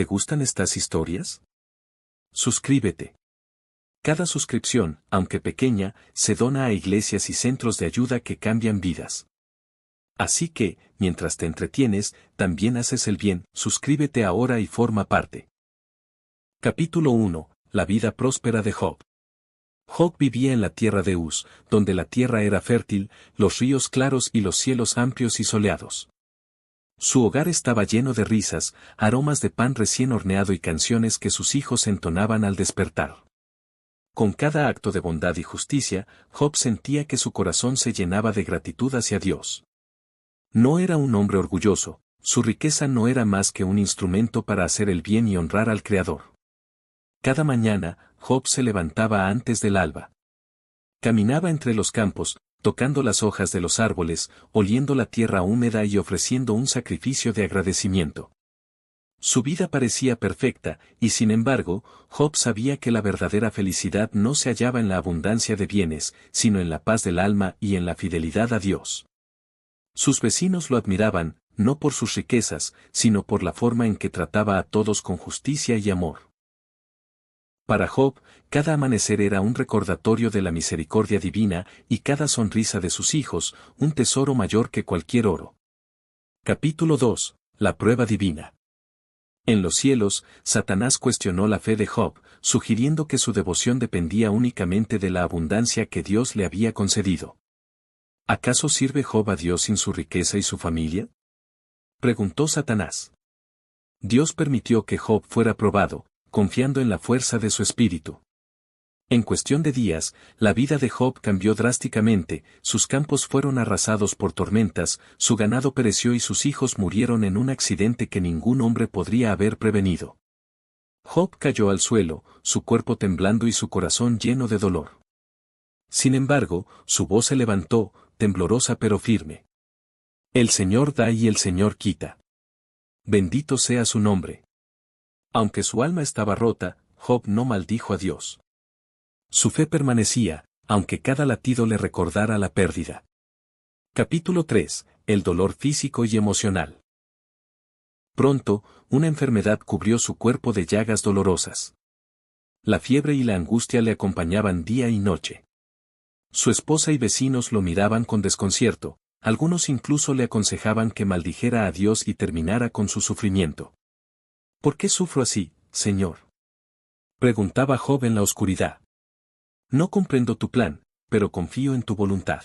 ¿Te gustan estas historias? Suscríbete. Cada suscripción, aunque pequeña, se dona a iglesias y centros de ayuda que cambian vidas. Así que, mientras te entretienes, también haces el bien. Suscríbete ahora y forma parte. Capítulo 1. La vida próspera de Job. Job vivía en la tierra de Uz, donde la tierra era fértil, los ríos claros y los cielos amplios y soleados. Su hogar estaba lleno de risas, aromas de pan recién horneado y canciones que sus hijos entonaban al despertar. Con cada acto de bondad y justicia, Job sentía que su corazón se llenaba de gratitud hacia Dios. No era un hombre orgulloso, su riqueza no era más que un instrumento para hacer el bien y honrar al Creador. Cada mañana, Job se levantaba antes del alba. Caminaba entre los campos, tocando las hojas de los árboles, oliendo la tierra húmeda y ofreciendo un sacrificio de agradecimiento. Su vida parecía perfecta, y sin embargo, Job sabía que la verdadera felicidad no se hallaba en la abundancia de bienes, sino en la paz del alma y en la fidelidad a Dios. Sus vecinos lo admiraban, no por sus riquezas, sino por la forma en que trataba a todos con justicia y amor. Para Job, cada amanecer era un recordatorio de la misericordia divina y cada sonrisa de sus hijos, un tesoro mayor que cualquier oro. Capítulo 2. La prueba divina. En los cielos, Satanás cuestionó la fe de Job, sugiriendo que su devoción dependía únicamente de la abundancia que Dios le había concedido. ¿Acaso sirve Job a Dios sin su riqueza y su familia? Preguntó Satanás. Dios permitió que Job fuera probado, confiando en la fuerza de su espíritu. En cuestión de días, la vida de Job cambió drásticamente, sus campos fueron arrasados por tormentas, su ganado pereció y sus hijos murieron en un accidente que ningún hombre podría haber prevenido. Job cayó al suelo, su cuerpo temblando y su corazón lleno de dolor. Sin embargo, su voz se levantó, temblorosa pero firme. El Señor da y el Señor quita. Bendito sea su nombre. Aunque su alma estaba rota, Job no maldijo a Dios. Su fe permanecía, aunque cada latido le recordara la pérdida. Capítulo 3. El dolor físico y emocional. Pronto, una enfermedad cubrió su cuerpo de llagas dolorosas. La fiebre y la angustia le acompañaban día y noche. Su esposa y vecinos lo miraban con desconcierto, algunos incluso le aconsejaban que maldijera a Dios y terminara con su sufrimiento. ¿Por qué sufro así, Señor?, preguntaba Job en la oscuridad. No comprendo tu plan, pero confío en tu voluntad.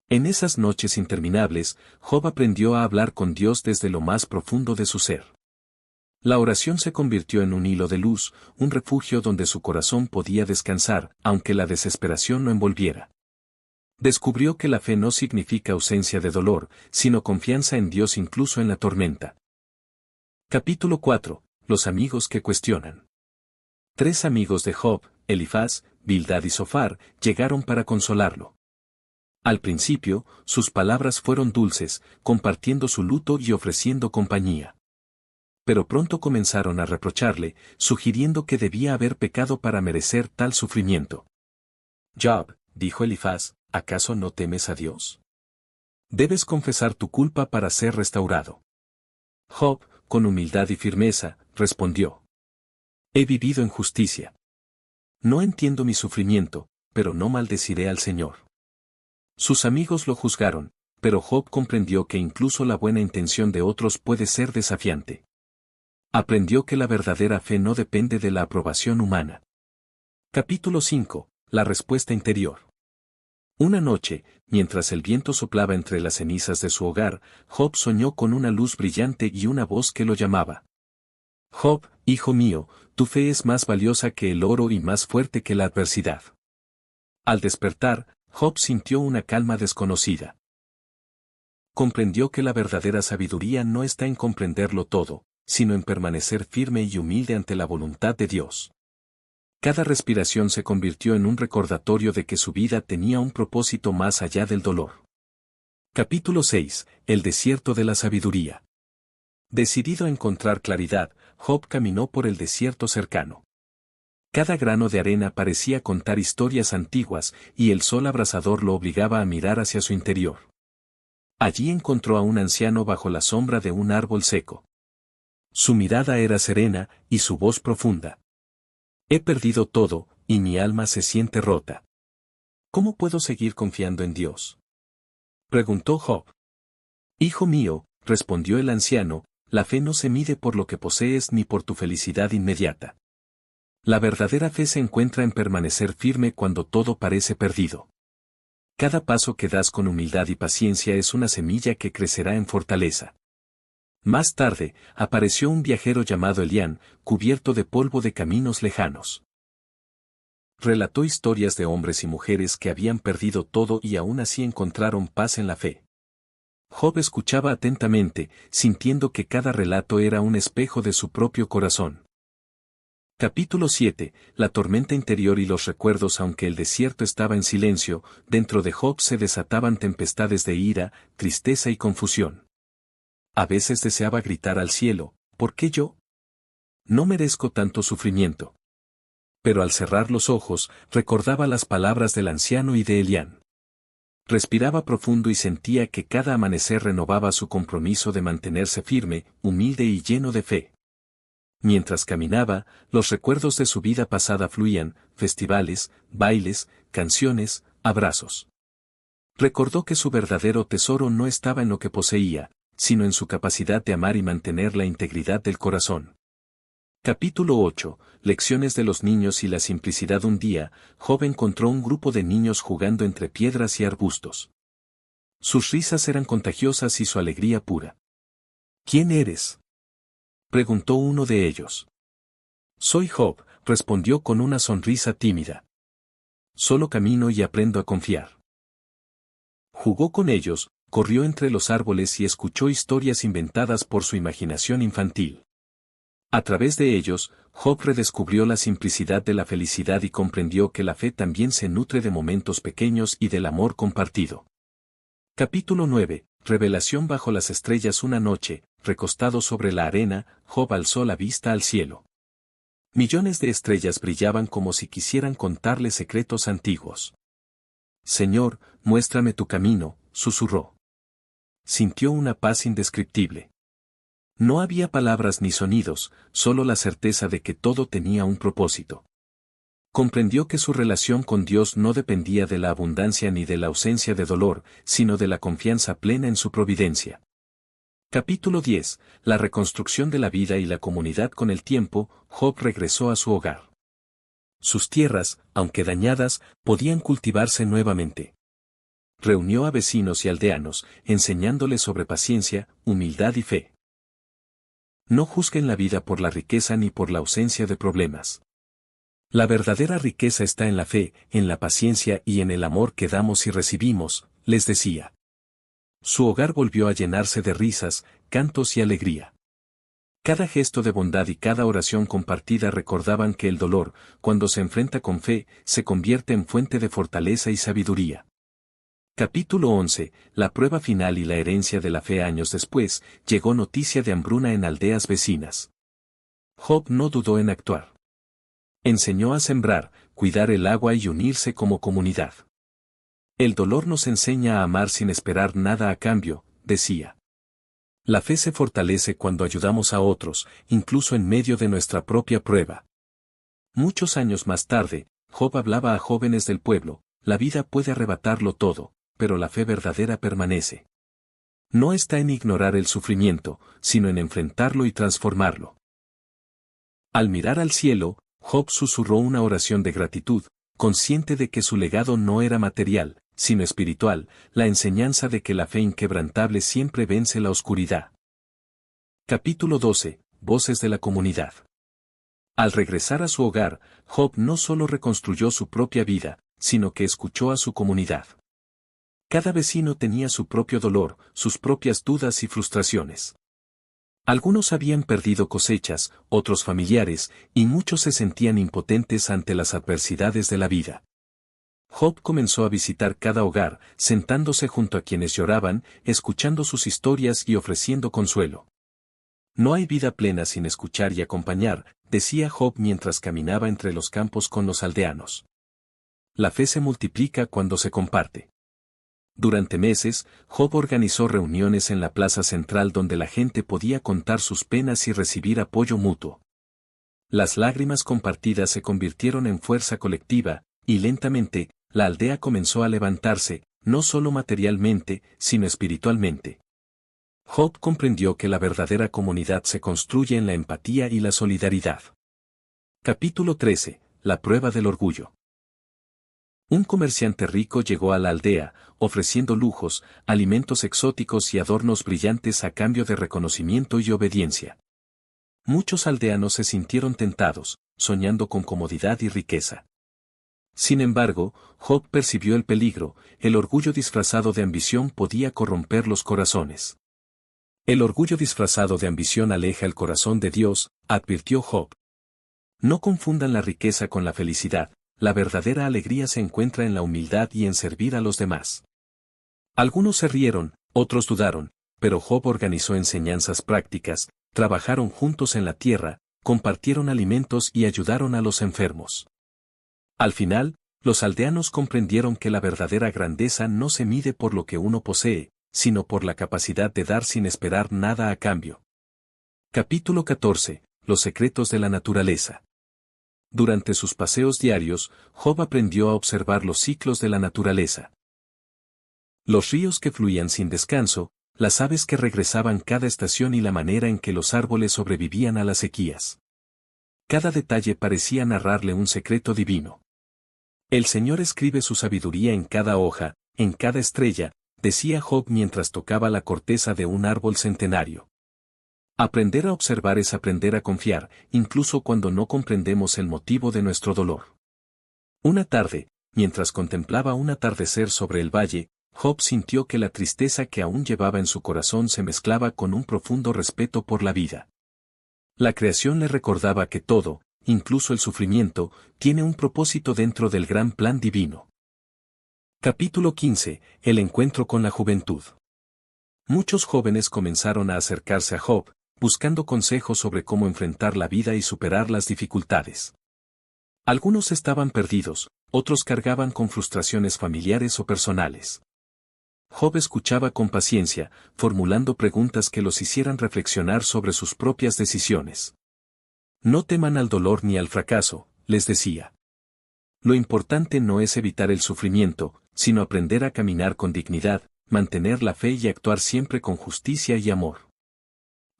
En esas noches interminables, Job aprendió a hablar con Dios desde lo más profundo de su ser. La oración se convirtió en un hilo de luz, un refugio donde su corazón podía descansar, aunque la desesperación lo envolviera. Descubrió que la fe no significa ausencia de dolor, sino confianza en Dios incluso en la tormenta. Capítulo 4. Los amigos que cuestionan. 3 amigos de Job, Elifaz, Bildad y Zofar, llegaron para consolarlo. Al principio, sus palabras fueron dulces, compartiendo su luto y ofreciendo compañía. Pero pronto comenzaron a reprocharle, sugiriendo que debía haber pecado para merecer tal sufrimiento. Job, dijo Elifaz, ¿acaso no temes a Dios? Debes confesar tu culpa para ser restaurado. Job, con humildad y firmeza, respondió. He vivido en justicia. No entiendo mi sufrimiento, pero no maldeciré al Señor. Sus amigos lo juzgaron, pero Job comprendió que incluso la buena intención de otros puede ser desafiante. Aprendió que la verdadera fe no depende de la aprobación humana. Capítulo 5. La respuesta interior. Una noche, mientras el viento soplaba entre las cenizas de su hogar, Job soñó con una luz brillante y una voz que lo llamaba. Job, hijo mío, tu fe es más valiosa que el oro y más fuerte que la adversidad. Al despertar, Job sintió una calma desconocida. Comprendió que la verdadera sabiduría no está en comprenderlo todo, sino en permanecer firme y humilde ante la voluntad de Dios. Cada respiración se convirtió en un recordatorio de que su vida tenía un propósito más allá del dolor. Capítulo 6. El desierto de la sabiduría. Decidido a encontrar claridad, Job caminó por el desierto cercano. Cada grano de arena parecía contar historias antiguas, y el sol abrasador lo obligaba a mirar hacia su interior. Allí encontró a un anciano bajo la sombra de un árbol seco. Su mirada era serena, y su voz profunda. He perdido todo, y mi alma se siente rota. ¿Cómo puedo seguir confiando en Dios?, preguntó Job. Hijo mío, respondió el anciano, la fe no se mide por lo que posees ni por tu felicidad inmediata. La verdadera fe se encuentra en permanecer firme cuando todo parece perdido. Cada paso que das con humildad y paciencia es una semilla que crecerá en fortaleza. Más tarde, apareció un viajero llamado Elián, cubierto de polvo de caminos lejanos. Relató historias de hombres y mujeres que habían perdido todo y aún así encontraron paz en la fe. Job escuchaba atentamente, sintiendo que cada relato era un espejo de su propio corazón. Capítulo 7. La tormenta interior y los recuerdos. Aunque el desierto estaba en silencio, dentro de Job se desataban tempestades de ira, tristeza y confusión. A veces deseaba gritar al cielo, ¿por qué yo? No merezco tanto sufrimiento. Pero al cerrar los ojos, recordaba las palabras del anciano y de Elián. Respiraba profundo y sentía que cada amanecer renovaba su compromiso de mantenerse firme, humilde y lleno de fe. Mientras caminaba, los recuerdos de su vida pasada fluían, festivales, bailes, canciones, abrazos. Recordó que su verdadero tesoro no estaba en lo que poseía, sino en su capacidad de amar y mantener la integridad del corazón. Capítulo 8. Lecciones de los niños y la simplicidad. Un día, Job encontró un grupo de niños jugando entre piedras y arbustos. Sus risas eran contagiosas y su alegría pura. ¿Quién eres?, preguntó uno de ellos. Soy Job, respondió con una sonrisa tímida. Solo camino y aprendo a confiar. Jugó con ellos, corrió entre los árboles y escuchó historias inventadas por su imaginación infantil. A través de ellos, Job redescubrió la simplicidad de la felicidad y comprendió que la fe también se nutre de momentos pequeños y del amor compartido. Capítulo 9. Revelación. Bajo las estrellas. Una noche, recostado sobre la arena, Job alzó la vista al cielo. Millones de estrellas brillaban como si quisieran contarle secretos antiguos. Señor, muéstrame tu camino, susurró. Sintió una paz indescriptible. No había palabras ni sonidos, solo la certeza de que todo tenía un propósito. Comprendió que su relación con Dios no dependía de la abundancia ni de la ausencia de dolor, sino de la confianza plena en su providencia. Capítulo 10. La reconstrucción de la vida y la comunidad. Con el tiempo, Job regresó a su hogar. Sus tierras, aunque dañadas, podían cultivarse nuevamente. Reunió a vecinos y aldeanos, enseñándoles sobre paciencia, humildad y fe. No juzguen la vida por la riqueza ni por la ausencia de problemas. La verdadera riqueza está en la fe, en la paciencia y en el amor que damos y recibimos, les decía. Su hogar volvió a llenarse de risas, cantos y alegría. Cada gesto de bondad y cada oración compartida recordaban que el dolor, cuando se enfrenta con fe, se convierte en fuente de fortaleza y sabiduría. Capítulo 11. La prueba final y la herencia de la fe. Años después, llegó noticia de hambruna en aldeas vecinas. Job no dudó en actuar. Enseñó a sembrar, cuidar el agua y unirse como comunidad. El dolor nos enseña a amar sin esperar nada a cambio, decía. La fe se fortalece cuando ayudamos a otros, incluso en medio de nuestra propia prueba. Muchos años más tarde, Job hablaba a jóvenes del pueblo, la vida puede arrebatarlo todo, pero la fe verdadera permanece. No está en ignorar el sufrimiento, sino en enfrentarlo y transformarlo. Al mirar al cielo, Job susurró una oración de gratitud, consciente de que su legado no era material, sino espiritual, la enseñanza de que la fe inquebrantable siempre vence la oscuridad. Capítulo 12. Voces de la comunidad. Al regresar a su hogar, Job no solo reconstruyó su propia vida, sino que escuchó a su comunidad. Cada vecino tenía su propio dolor, sus propias dudas y frustraciones. Algunos habían perdido cosechas, otros familiares, y muchos se sentían impotentes ante las adversidades de la vida. Job comenzó a visitar cada hogar, sentándose junto a quienes lloraban, escuchando sus historias y ofreciendo consuelo. No hay vida plena sin escuchar y acompañar, decía Job mientras caminaba entre los campos con los aldeanos. La fe se multiplica cuando se comparte. Durante meses, Job organizó reuniones en la plaza central donde la gente podía contar sus penas y recibir apoyo mutuo. Las lágrimas compartidas se convirtieron en fuerza colectiva, y lentamente, la aldea comenzó a levantarse, no solo materialmente, sino espiritualmente. Job comprendió que la verdadera comunidad se construye en la empatía y la solidaridad. Capítulo 13. La prueba del orgullo. Un comerciante rico llegó a la aldea, ofreciendo lujos, alimentos exóticos y adornos brillantes a cambio de reconocimiento y obediencia. Muchos aldeanos se sintieron tentados, soñando con comodidad y riqueza. Sin embargo, Job percibió el peligro, el orgullo disfrazado de ambición podía corromper los corazones. El orgullo disfrazado de ambición aleja el corazón de Dios, advirtió Job. No confundan la riqueza con la felicidad, la verdadera alegría se encuentra en la humildad y en servir a los demás. Algunos se rieron, otros dudaron, pero Job organizó enseñanzas prácticas, trabajaron juntos en la tierra, compartieron alimentos y ayudaron a los enfermos. Al final, los aldeanos comprendieron que la verdadera grandeza no se mide por lo que uno posee, sino por la capacidad de dar sin esperar nada a cambio. Capítulo 14. Los secretos de la naturaleza. Durante sus paseos diarios, Job aprendió a observar los ciclos de la naturaleza. Los ríos que fluían sin descanso, las aves que regresaban cada estación y la manera en que los árboles sobrevivían a las sequías. Cada detalle parecía narrarle un secreto divino. El Señor escribe su sabiduría en cada hoja, en cada estrella, decía Job mientras tocaba la corteza de un árbol centenario. Aprender a observar es aprender a confiar, incluso cuando no comprendemos el motivo de nuestro dolor. Una tarde, mientras contemplaba un atardecer sobre el valle, Job sintió que la tristeza que aún llevaba en su corazón se mezclaba con un profundo respeto por la vida. La creación le recordaba que todo, incluso el sufrimiento, tiene un propósito dentro del gran plan divino. Capítulo 15. El encuentro con la juventud. Muchos jóvenes comenzaron a acercarse a Job, buscando consejos sobre cómo enfrentar la vida y superar las dificultades. Algunos estaban perdidos, otros cargaban con frustraciones familiares o personales. Job escuchaba con paciencia, formulando preguntas que los hicieran reflexionar sobre sus propias decisiones. No teman al dolor ni al fracaso, les decía. Lo importante no es evitar el sufrimiento, sino aprender a caminar con dignidad, mantener la fe y actuar siempre con justicia y amor.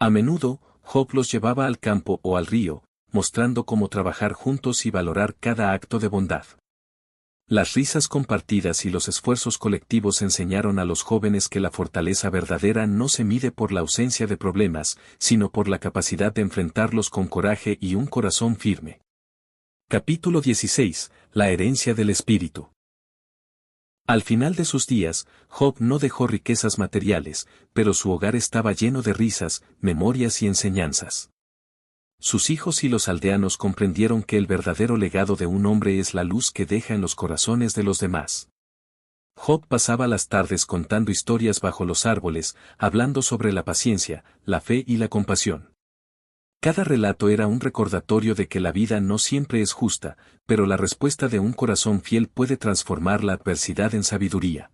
A menudo, Job los llevaba al campo o al río, mostrando cómo trabajar juntos y valorar cada acto de bondad. Las risas compartidas y los esfuerzos colectivos enseñaron a los jóvenes que la fortaleza verdadera no se mide por la ausencia de problemas, sino por la capacidad de enfrentarlos con coraje y un corazón firme. Capítulo 16. La herencia del Espíritu. Al final de sus días, Job no dejó riquezas materiales, pero su hogar estaba lleno de risas, memorias y enseñanzas. Sus hijos y los aldeanos comprendieron que el verdadero legado de un hombre es la luz que deja en los corazones de los demás. Job pasaba las tardes contando historias bajo los árboles, hablando sobre la paciencia, la fe y la compasión. Cada relato era un recordatorio de que la vida no siempre es justa, pero la respuesta de un corazón fiel puede transformar la adversidad en sabiduría.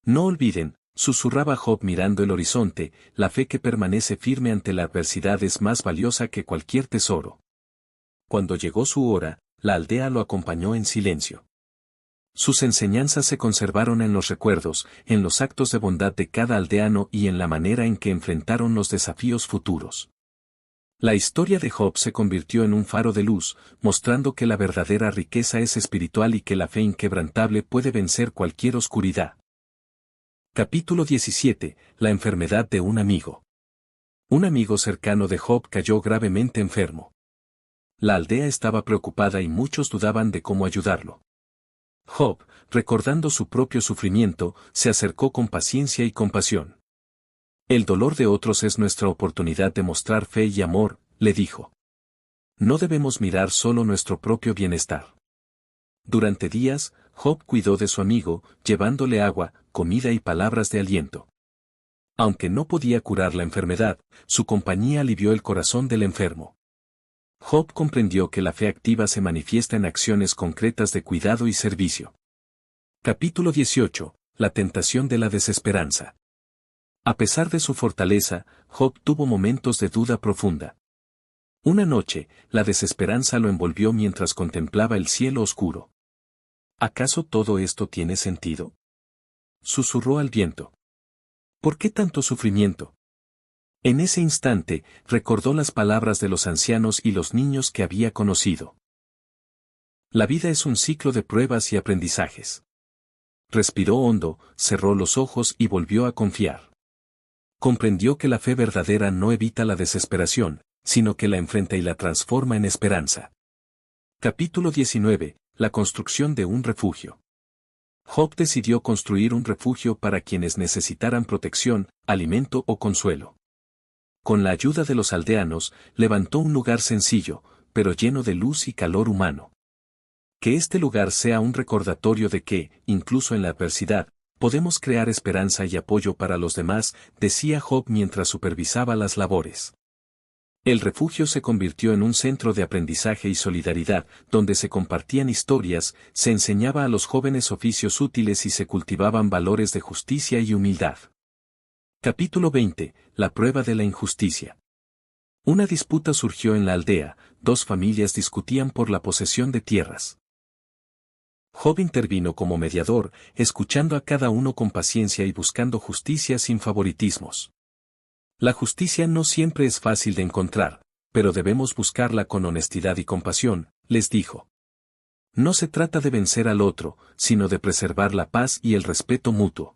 No olviden, susurraba Job mirando el horizonte, la fe que permanece firme ante la adversidad es más valiosa que cualquier tesoro. Cuando llegó su hora, la aldea lo acompañó en silencio. Sus enseñanzas se conservaron en los recuerdos, en los actos de bondad de cada aldeano y en la manera en que enfrentaron los desafíos futuros. La historia de Job se convirtió en un faro de luz, mostrando que la verdadera riqueza es espiritual y que la fe inquebrantable puede vencer cualquier oscuridad. Capítulo 17. La enfermedad de un amigo. Un amigo cercano de Job cayó gravemente enfermo. La aldea estaba preocupada y muchos dudaban de cómo ayudarlo. Job, recordando su propio sufrimiento, se acercó con paciencia y compasión. El dolor de otros es nuestra oportunidad de mostrar fe y amor, le dijo. No debemos mirar solo nuestro propio bienestar. Durante días, Job cuidó de su amigo, llevándole agua, comida y palabras de aliento. Aunque no podía curar la enfermedad, su compañía alivió el corazón del enfermo. Job comprendió que la fe activa se manifiesta en acciones concretas de cuidado y servicio. Capítulo 18. La tentación de la desesperanza. A pesar de su fortaleza, Job tuvo momentos de duda profunda. Una noche, la desesperanza lo envolvió mientras contemplaba el cielo oscuro. ¿Acaso todo esto tiene sentido? Susurró al viento. ¿Por qué tanto sufrimiento? En ese instante, recordó las palabras de los ancianos y los niños que había conocido. La vida es un ciclo de pruebas y aprendizajes. Respiró hondo, cerró los ojos y volvió a confiar. Comprendió que la fe verdadera no evita la desesperación, sino que la enfrenta y la transforma en esperanza. Capítulo 19. La construcción de un refugio. Job decidió construir un refugio para quienes necesitaran protección, alimento o consuelo. Con la ayuda de los aldeanos, levantó un lugar sencillo, pero lleno de luz y calor humano. Que este lugar sea un recordatorio de que, incluso en la adversidad, podemos crear esperanza y apoyo para los demás, decía Job mientras supervisaba las labores. El refugio se convirtió en un centro de aprendizaje y solidaridad, donde se compartían historias, se enseñaba a los jóvenes oficios útiles y se cultivaban valores de justicia y humildad. Capítulo 20. La prueba de la injusticia. Una disputa surgió en la aldea, dos familias discutían por la posesión de tierras. Job intervino como mediador, escuchando a cada uno con paciencia y buscando justicia sin favoritismos. La justicia no siempre es fácil de encontrar, pero debemos buscarla con honestidad y compasión, les dijo. No se trata de vencer al otro, sino de preservar la paz y el respeto mutuo.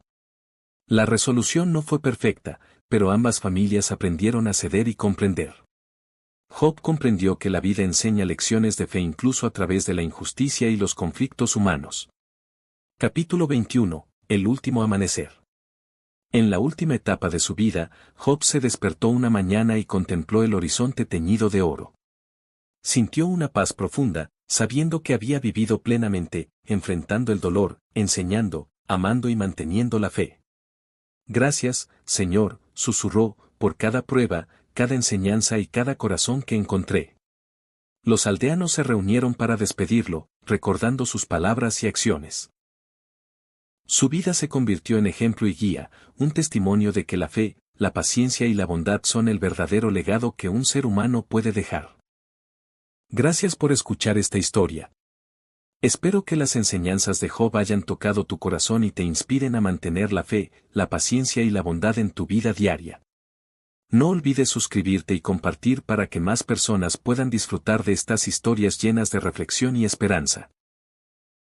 La resolución no fue perfecta, pero ambas familias aprendieron a ceder y comprender. Job comprendió que la vida enseña lecciones de fe incluso a través de la injusticia y los conflictos humanos. Capítulo 21. El último amanecer. En la última etapa de su vida, Job se despertó una mañana y contempló el horizonte teñido de oro. Sintió una paz profunda, sabiendo que había vivido plenamente, enfrentando el dolor, enseñando, amando y manteniendo la fe. Gracias, Señor, susurró, por cada prueba, cada enseñanza y cada corazón que encontré. Los aldeanos se reunieron para despedirlo, recordando sus palabras y acciones. Su vida se convirtió en ejemplo y guía, un testimonio de que la fe, la paciencia y la bondad son el verdadero legado que un ser humano puede dejar. Gracias por escuchar esta historia. Espero que las enseñanzas de Job hayan tocado tu corazón y te inspiren a mantener la fe, la paciencia y la bondad en tu vida diaria. No olvides suscribirte y compartir para que más personas puedan disfrutar de estas historias llenas de reflexión y esperanza.